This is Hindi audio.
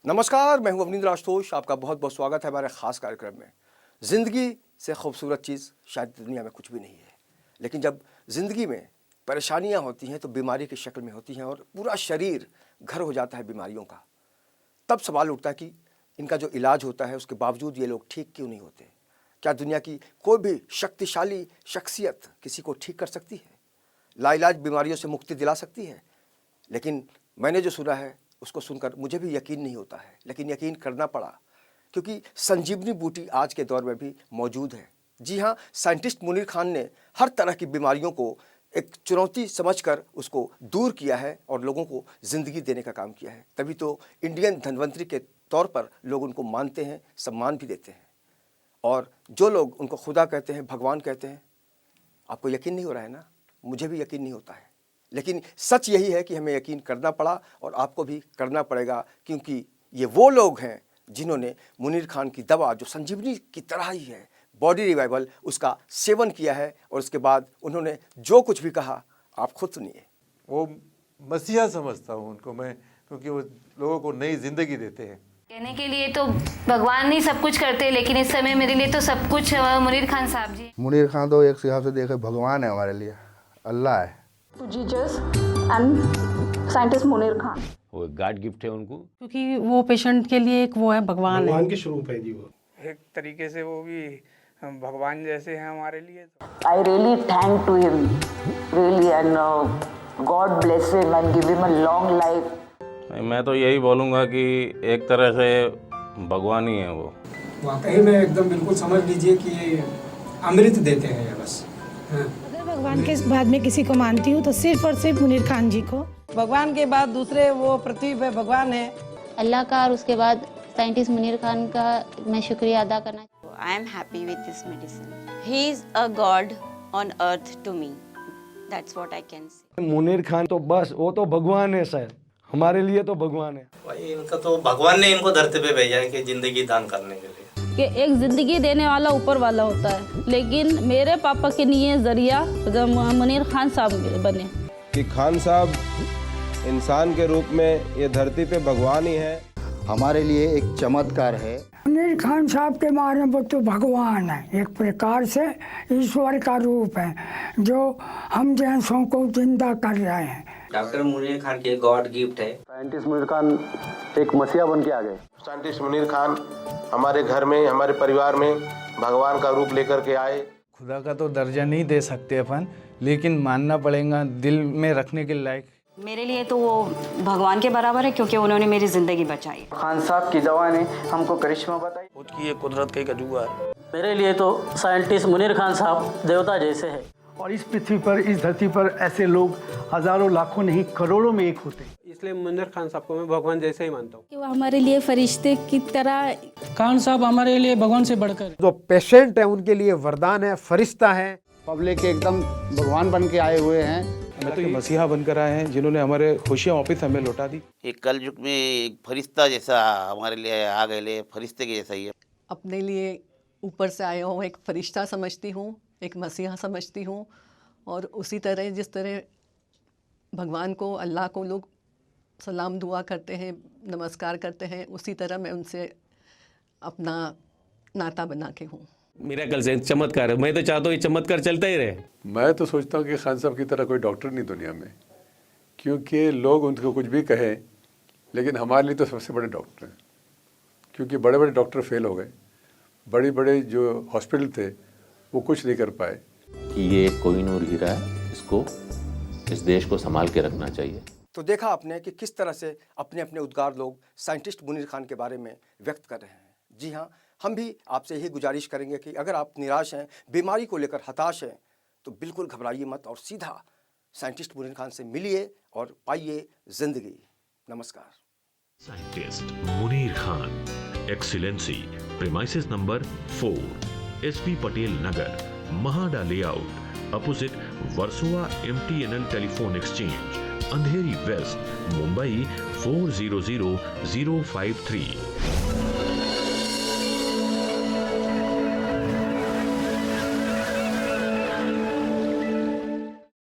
नमस्कार, मैं हूं अवनींद्र आशुतोष। आपका बहुत बहुत स्वागत है हमारे ख़ास कार्यक्रम में। ज़िंदगी से खूबसूरत चीज़ शायद दुनिया में कुछ भी नहीं है, लेकिन जब ज़िंदगी में परेशानियां होती हैं तो बीमारी की शक्ल में होती हैं और पूरा शरीर घर हो जाता है बीमारियों का। तब सवाल उठता है कि इनका जो इलाज होता है उसके बावजूद ये लोग ठीक क्यों नहीं होते। क्या दुनिया की कोई भी शक्तिशाली शख्सियत किसी को ठीक कर सकती है, लाइलाज बीमारियों से मुक्ति दिला सकती है? लेकिन मैंने जो सुना है उसको सुनकर मुझे भी यकीन नहीं होता है, लेकिन यकीन करना पड़ा क्योंकि संजीवनी बूटी आज के दौर में भी मौजूद है। जी हाँ, साइंटिस्ट मुनीर खान ने हर तरह की बीमारियों को एक चुनौती समझकर उसको दूर किया है और लोगों को ज़िंदगी देने का काम किया है। तभी तो इंडियन धन्वंतरी के तौर पर लोग उनको मानते हैं, सम्मान भी देते हैं। और जो लोग उनको खुदा कहते हैं, भगवान कहते हैं, आपको यकीन नहीं हो रहा है ना? मुझे भी यकीन नहीं होता है, लेकिन सच यही है कि हमें यकीन करना पड़ा और आपको भी करना पड़ेगा, क्योंकि ये वो लोग हैं जिन्होंने मुनीर खान की दवा जो संजीवनी की तरह ही है, बॉडी रिवाइवल, उसका सेवन किया है और उसके बाद उन्होंने जो कुछ भी कहा आप खुद सुनिए। वो मसीहा समझता हूँ उनको मैं, क्योंकि वो लोगों को नई जिंदगी देते हैं। कहने के लिए तो भगवान नहीं सब कुछ करते, लेकिन इस समय मेरे लिए तो सब कुछ मुनीर खान साहब जी। मुनीर खान तो एक हिसाब से देखे भगवान है हमारे लिए, अल्लाह है। to Jesus and scientist Munir Khan. वो गॉड गिफ्ट है उनको, क्योंकि वो पेशेंट के लिए एक वो है, भगवान के स्वरूप है जी। वो एक तरीके से वो भी भगवान जैसे हैं हमारे लिए। I really thank to him really and God bless him and give him a long life। मैं तो यही बोलूँगा कि एक तरह से भगवान ही है वो। वाकई में एकदम बिल्कुल समझ लीजिए कि ये अमृत देते हैं ये बस। अगर भगवान के बाद में किसी को मानती हूँ तो सिर्फ और सिर्फ मुनीर खान जी को। भगवान के बाद दूसरे वो पृथ्वी पे भगवान है, अल्लाह का, और उसके बाद साइंटिस्ट मुनीर खान का मैं शुक्रिया अदा करना। I am happy with this medicine. He is a God on earth to me. That's what I can say. Munir Khan तो बस वो तो भगवान है सर, हमारे लिए तो भगवान है। भाई इनका तो भगवान ने इनको धरती पे भेजा है कि जिंदगी दान करने के लिए। कि एक जिंदगी देने वाला ऊपर वाला होता है, लेकिन मेरे पापा के लिए जरिया मुनीर खान साहब बने। कि खान साहब इंसान के रूप में ये धरती पे भगवान ही है, हमारे लिए एक चमत्कार है। मुनीर खान साहब के बारे में तो भगवान है, एक प्रकार से ईश्वर का रूप है जो हम जैसों को जिंदा कर रहे हैं। डॉक्टर मुनीर खान के गॉड गिफ्ट है। साइंटिस्ट मुनीर खान एक मसीहा बन के आ गए। साइंटिस्ट मुनीर खान हमारे घर में, हमारे परिवार में भगवान का रूप लेकर के आए। खुदा का तो दर्जा नहीं दे सकते अपन, लेकिन मानना पड़ेगा दिल में रखने के लायक। मेरे लिए तो वो भगवान के बराबर है, क्योंकि उन्होंने मेरी जिंदगी बचाई। खान साहब की दवा ने हमको करिश्मा बताई। खुद की ये कुदरत का एक अजूबा है। मेरे लिए तो साइंटिस्ट मुनीर खान साहब देवता जैसे है। और इस पृथ्वी पर, इस धरती पर ऐसे लोग हजारों लाखों नहीं करोड़ों में एक होते हैं। इसलिए मुनीर खान साहब को मैं भगवान जैसे ही मानता हूँ। कि वो हमारे लिए फरिश्ते की तरह। खान साहब हमारे लिए भगवान से बढ़कर। जो पेशेंट है उनके लिए वरदान है, फरिश्ता है। पब्लिक एकदम भगवान बन के आए हुए हैं। मैं तो मसीहा बनकर आए हैं जिन्होंने हमारे खुशियाँ वापस हमें लौटा दी। एक कल युग में एक फरिश्ता जैसा हमारे लिए आ गए, फरिश्ते के जैसा ही है। अपने लिए ऊपर से आया हूँ, एक फरिश्ता समझती हूँ, एक मसीहा समझती हूँ। और उसी तरह जिस तरह भगवान को, अल्लाह को लोग सलाम दुआ करते हैं, नमस्कार करते हैं, उसी तरह मैं उनसे अपना नाता बना के हूँ। मिरेकल से चमत्कार है। मैं तो चाहता हूँ ये चमत्कार चलता ही रहे। मैं तो सोचता हूँ कि खान साहब की तरह कोई डॉक्टर नहीं दुनिया में, क्योंकि लोग उनको कुछ भी कहें, लेकिन हमारे लिए तो सबसे बड़े डॉक्टर हैं। क्योंकि बड़े बड़े डॉक्टर फेल हो गए, बड़े बड़े जो हॉस्पिटल थे वो कुछ नहीं कर पाए। कि ये एक कोहिनूर हीरा है, इसको, इस देश को संभाल के रखना चाहिए। तो देखा आपने कि किस तरह से अपने अपने उद्गार लोग साइंटिस्ट मुनीर खान के बारे में व्यक्त कर रहे हैं। जी हाँ, हम भी आपसे यही गुजारिश करेंगे कि अगर आप निराश हैं, बीमारी को लेकर हताश हैं, तो बिल्कुल घबराइए मत और सीधा साइंटिस्ट मुनीर खान से मिलिए और पाइए जिंदगी। नमस्कार। Scientist Munir Khan, excellency, premises number 4, SP Patel Nagar, MHADA layout, opposite Versova MTNL telephone exchange, Andheri west, Mumbai 400053।